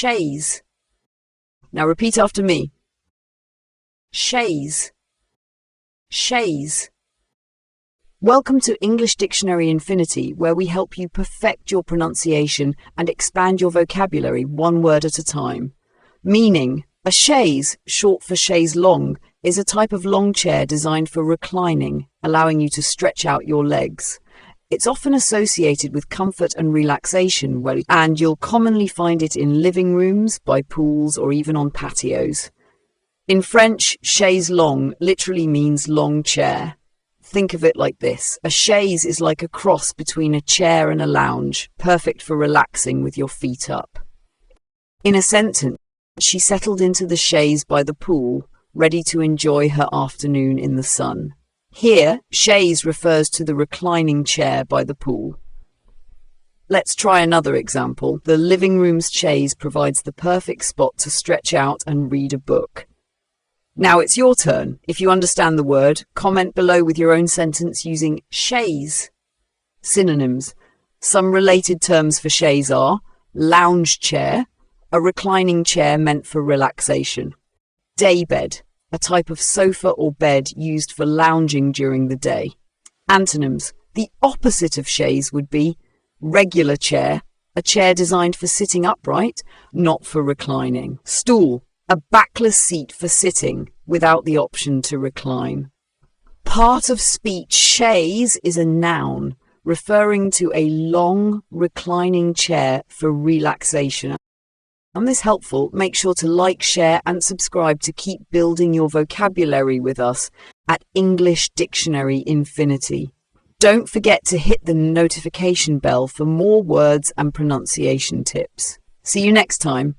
chaise. Now repeat after me. Chaise, chaise. Welcome to English Dictionary Infinity, where we help you perfect your pronunciation and expand your vocabulary one word at a time. Meaning, a chaise, short for chaise longue, is a type of long chair designed for reclining, allowing you to stretch out your legs. It's often associated with comfort and relaxation, and you'll commonly find it in living rooms, by pools, or even on patios. In French, chaise longue literally means long chair. Think of it like this. A chaise is like a cross between a chair and a lounge, perfect for relaxing with your feet up. In a sentence, she settled into the chaise by the pool, ready to enjoy her afternoon in the sun. Here, chaise refers to the reclining chair by the pool. Let's try another example. The living room's chaise provides the perfect spot to stretch out and read a book. Now it's your turn. If you understand the word, comment below with your own sentence using chaise. Synonyms. Some related terms for chaise are lounge chair, a reclining chair meant for relaxation. Daybed, a type of sofa or bed used for lounging during the day. Antonyms. The opposite of chaise would be regular chair, a chair designed for sitting upright, not for reclining. Stool, a backless seat for sitting without the option to recline. Part of speech, chaise is a noun referring to a long reclining chair for relaxation. Found this helpful? Make sure to like, share and subscribe to keep building your vocabulary with us at English Dictionary Infinity. Don't forget to hit the notification bell for more words and pronunciation tips. See you next time.